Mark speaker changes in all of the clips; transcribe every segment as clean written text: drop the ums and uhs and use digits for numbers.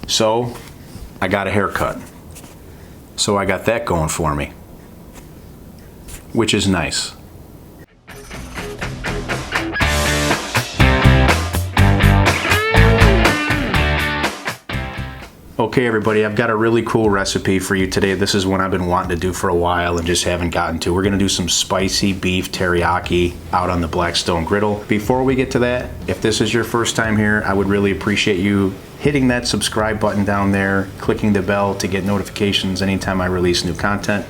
Speaker 1: So I got a haircut. So I got that going for me, which is nice. Okay everybody, I've got a really cool recipe for you today. This is one I've been wanting to do for a while and just haven't gotten to. We're gonna do some spicy beef teriyaki out on the Blackstone Griddle. Before we get to that, if this is your first time here, I would really appreciate you hitting that subscribe button down there, clicking the bell to get notifications anytime I release new content.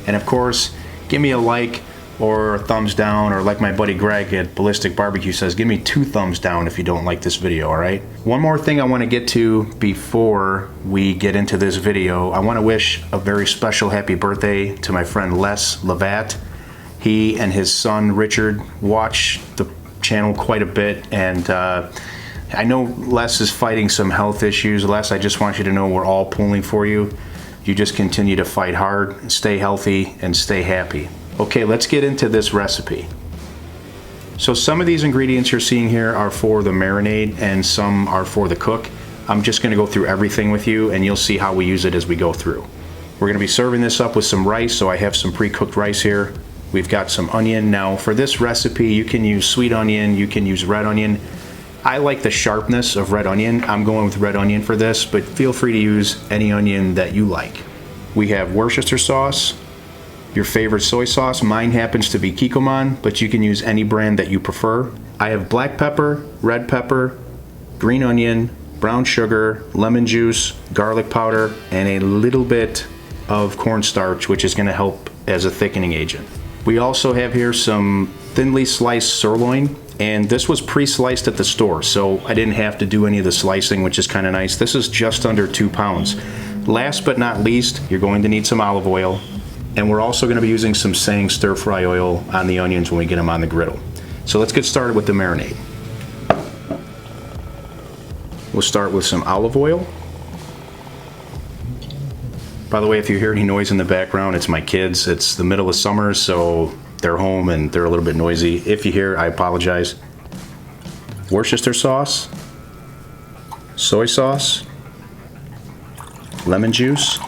Speaker 1: And of course, give me a like or a thumbs down, or like my buddy Greg at Ballistic Barbecue says, give me 2 thumbs down if you don't like this video, all right? One more thing I want to get to before we get into this video. I want to wish a very special happy birthday to my friend Les Levat. He and his son Richard watch the channel quite a bit, and I know Les is fighting some health issues. Les, I just want you to know we're all pulling for you. You just continue to fight hard, stay healthy, and stay happy. Okay, let's get into this recipe. So some of these ingredients you're seeing here are for the marinade and some are for the cook. I'm just gonna go through everything with you and you'll see how we use it as we go through. We're gonna be serving this up with some rice, so I have some pre-cooked rice here. We've got some onion. Now for this recipe, you can use sweet onion, you can use red onion. I like the sharpness of red onion. I'm going with red onion for this, but feel free to use any onion that you like. We have Worcestershire sauce, your favorite soy sauce. Mine happens to be Kikkoman, but you can use any brand that you prefer. I have black pepper, red pepper, green onion, brown sugar, lemon juice, garlic powder, and a little bit of cornstarch, which is going to help as a thickening agent. We also have here some thinly sliced sirloin, and this was pre-sliced at the store, so I didn't have to do any of the slicing, which is kind of nice. This is just under 2 pounds. Last but not least, you're going to need some olive oil. And we're also going to be using some Sang stir-fry oil on the onions when we get them on the griddle. So let's get started with the marinade. We'll start with some olive oil. By the way, if you hear any noise in the background, it's my kids. It's the middle of summer, so they're home and they're a little bit noisy. If you hear, I apologize. Worcestershire sauce, soy sauce, lemon juice,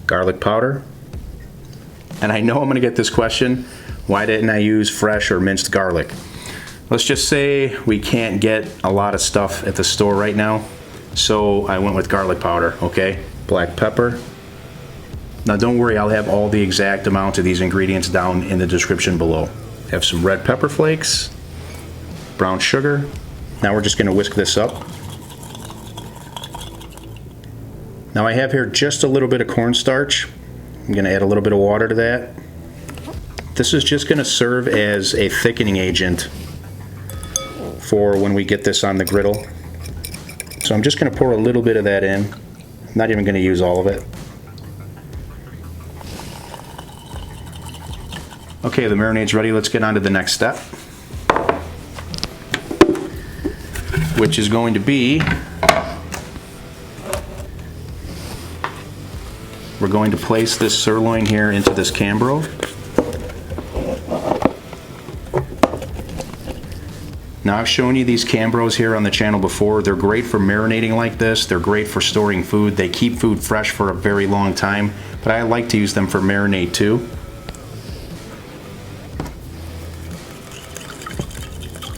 Speaker 1: garlic powder. And I know I'm gonna get this question, why didn't I use fresh or minced garlic? Let's just say we can't get a lot of stuff at the store right now, so I went with garlic powder, okay? Black pepper. Now don't worry, I'll have all the exact amount of these ingredients down in the description below. Have some red pepper flakes, brown sugar. Now we're just gonna whisk this up. Now I have here just a little bit of cornstarch. I'm going to add a little bit of water to that. This is just going to serve as a thickening agent for when we get this on the griddle. So I'm just going to pour a little bit of that in. I'm not even going to use all of it. Okay, the marinade's ready. Let's get on to the next step, which is going to be, we're going to place this sirloin here into this Cambro. Now I've shown you these Cambros here on the channel before. They're great for marinating like this. They're great for storing food. They keep food fresh for a very long time, but I like to use them for marinade too.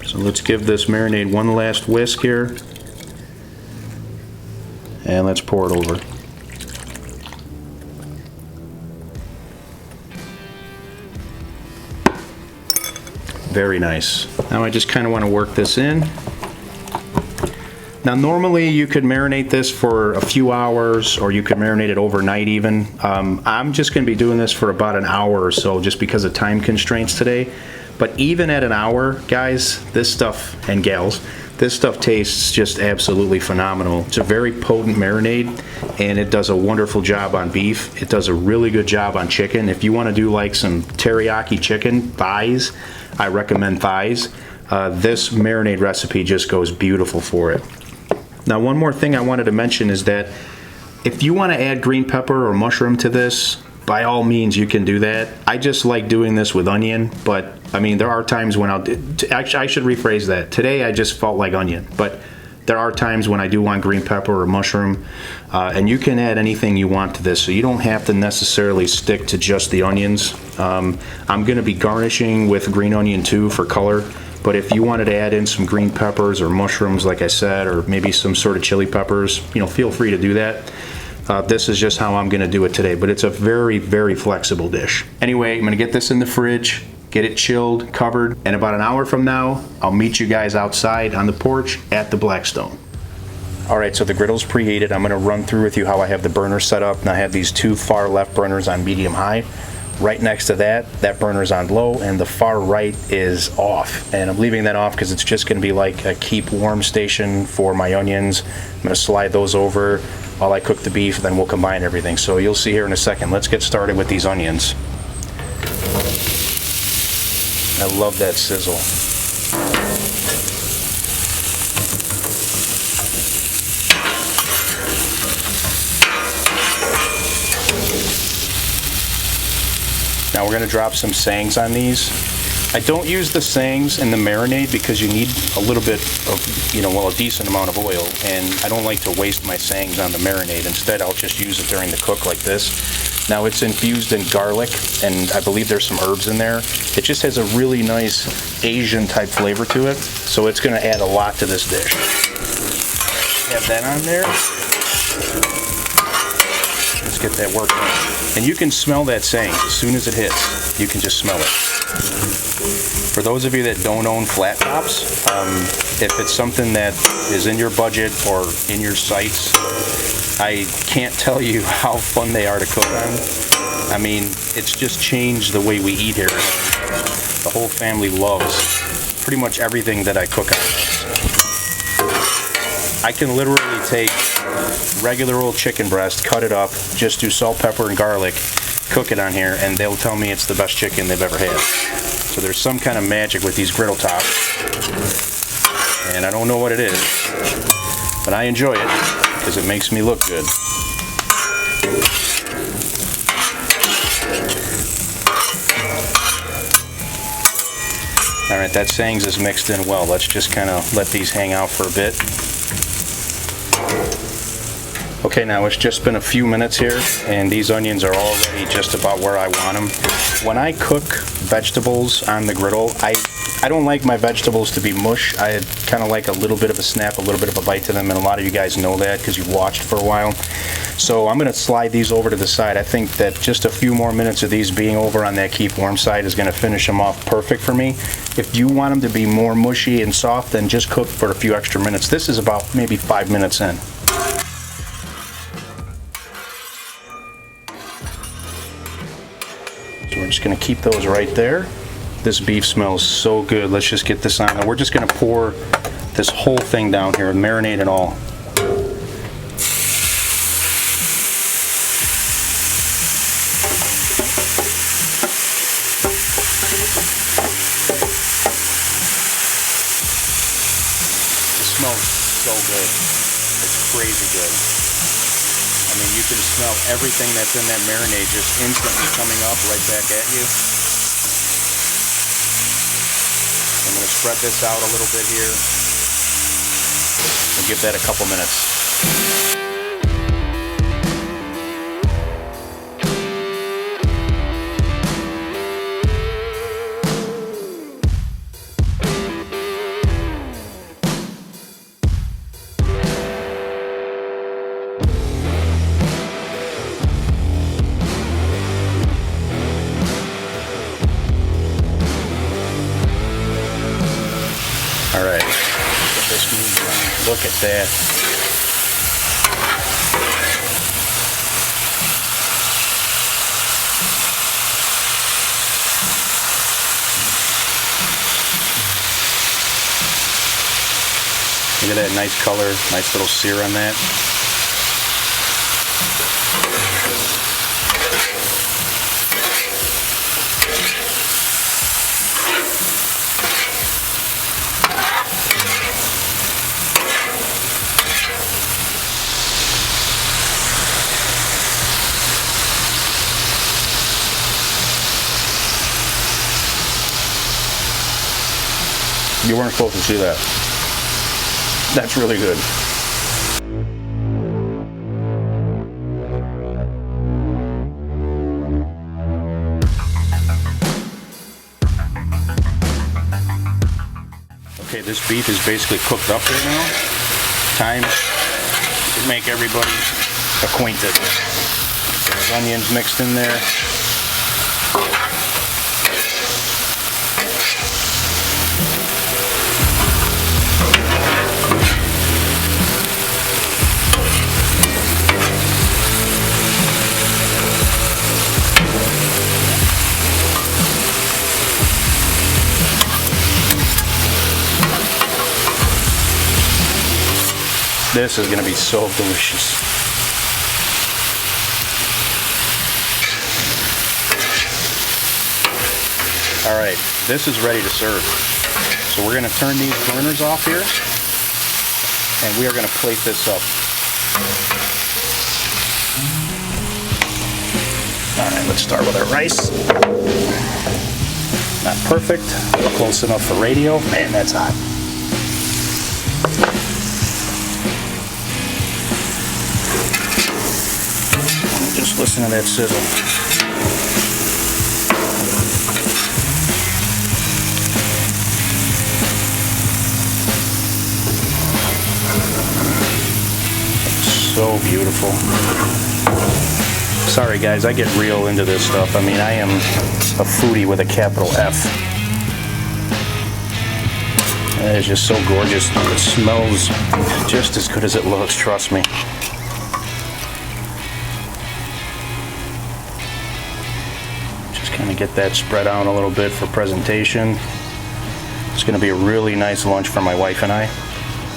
Speaker 1: So let's give this marinade one last whisk here, and let's pour it over. Very nice. Now I just kind of want to work this in. Now normally you could marinate this for a few hours, or you could marinate it overnight even. I'm just going to be doing this for about an hour or so just because of time constraints today. But even at an hour, guys, this stuff, and gals, this stuff tastes just absolutely phenomenal. It's a very potent marinade, and it does a wonderful job on beef. It does a really good job on chicken. If you want to do like some teriyaki chicken thighs, I recommend thighs. This marinade recipe just goes beautiful for it. Now one more thing I wanted to mention is that if you want to add green pepper or mushroom to this, by all means you can do that. I just like doing this with onion, but I mean there are times when I'll actually, I should rephrase that. Today I just felt like onion, but There are times when I do want green pepper or mushroom, and you can add anything you want to this, so you don't have to necessarily stick to just the onions. I'm going to be garnishing with green onion too for color, but if you wanted to add in some green peppers or mushrooms, like I said, or maybe some sort of chili peppers, you know, feel free to do that. This is just how I'm going to do it today, but it's a very, very flexible dish. Anyway, I'm going to get this in the fridge, get it chilled, covered, and about an hour from now, I'll meet you guys outside on the porch at the Blackstone. All right, so the griddle's preheated. I'm gonna run through with you how I have the burner set up, and I have these two far left burners on medium-high. Right next to that burner's on low, and the far right is off. And I'm leaving that off because it's just gonna be like a keep warm station for my onions. I'm gonna slide those over while I cook the beef, then we'll combine everything. So you'll see here in a second. Let's get started with these onions. I love that sizzle. Now we're going to drop some sayings on these. I don't use the sayings in the marinade because you need a little bit of, a decent amount of oil, and I don't like to waste my sayings on the marinade. Instead, I'll just use it during the cook like this. Now it's infused in garlic, and I believe there's some herbs in there. It just has a really nice Asian type flavor to it, so it's going to add a lot to this dish. Have that on there. Let's get that working. And you can smell that saying as soon as it hits. You can just smell it. For those of you that don't own flat tops, if it's something that is in your budget or in your sights, I can't tell you how fun they are to cook on. I mean, it's just changed the way we eat here. The whole family loves pretty much everything that I cook on this. I can literally take regular old chicken breast, cut it up, just do salt, pepper, and garlic, cook it on here, and they'll tell me it's the best chicken they've ever had. So there's some kind of magic with these griddle tops, and I don't know what it is, but I enjoy it because it makes me look good. All right, that sayings is mixed in well. Let's just kind of let these hang out for a bit. Okay, now it's just been a few minutes here, and these onions are already just about where I want them. When I cook vegetables on the griddle, I don't like my vegetables to be mush. I kind of like a little bit of a snap, a little bit of a bite to them, and a lot of you guys know that because you've watched for a while. So I'm going to slide these over to the side. I think that just a few more minutes of these being over on that keep warm side is going to finish them off perfect for me. If you want them to be more mushy and soft, then just cook for a few extra minutes. This is about maybe 5 minutes in. So we're just going to keep those right there. This beef smells so good. Let's just get this on. We're just going to pour this whole thing down here, marinade and all. It smells so good. It's crazy good. I mean, you can smell everything that's in that marinade just instantly coming up right back at you. I'm going to spread this out a little bit here and give that a couple minutes. All right, get this moving around. Look at that. Look at that nice color, nice little sear on that. You weren't supposed to see that. That's really good. Okay, this beef is basically cooked up right now. Time to make everybody acquainted. There's onions mixed in there. This is going to be so delicious. All right, this is ready to serve. So we're going to turn these burners off here, and we are going to plate this up. All right, let's start with our rice. Not perfect, close enough for radio. Man, that's hot. Just listen to that sizzle. So beautiful. Sorry guys, I get real into this stuff. I mean, I am a foodie with a capital F. It is just so gorgeous. It smells just as good as it looks, trust me. Kind of get that spread out a little bit for presentation. It's going to be a really nice lunch for my wife and I.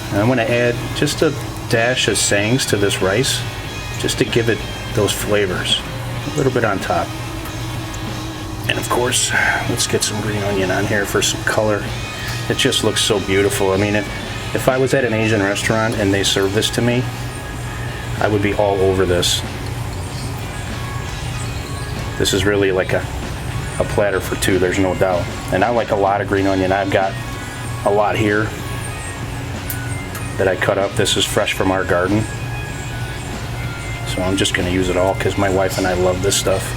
Speaker 1: And I'm going to add just a dash of sangs to this rice, just to give it those flavors. A little bit on top. And of course, let's get some green onion on here for some color. It just looks so beautiful. I mean, if I was at an Asian restaurant and they served this to me, I would be all over this. This is really like a platter for two, there's no doubt. And I like a lot of green onion. I've got a lot here that I cut up. This is fresh from our garden. So I'm just going to use it all because my wife and I love this stuff.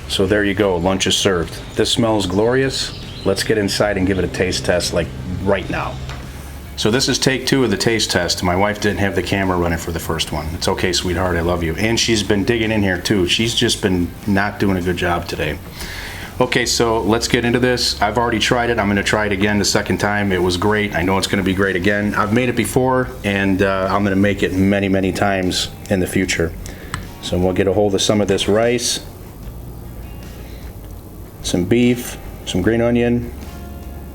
Speaker 1: So there you go, lunch is served. This smells glorious. Let's get inside and give it a taste test like right now. So this is take 2 of the taste test. My wife didn't have the camera running for the first one. It's okay, sweetheart, I love you. And she's been digging in here too. She's just been not doing a good job today. Okay, so let's get into this. I've already tried it. I'm gonna try it again the second time. It was great. I know it's gonna be great again. I've made it before, and I'm gonna make it many, many times in the future. So we'll get a hold of some of this rice, some beef, some green onion.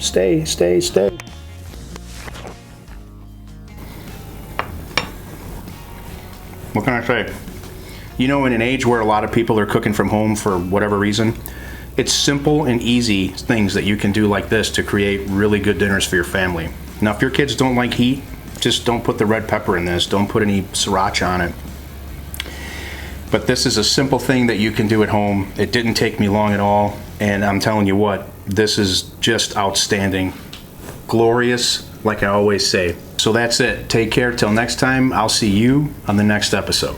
Speaker 1: Stay. What can I say? You know, in an age where a lot of people are cooking from home for whatever reason, it's simple and easy things that you can do like this to create really good dinners for your family. Now, if your kids don't like heat, just don't put the red pepper in this. Don't put any sriracha on it. But this is a simple thing that you can do at home. It didn't take me long at all. And I'm telling you what, this is just outstanding. Glorious, like I always say. So that's it. Take care. Till next time, I'll see you on the next episode.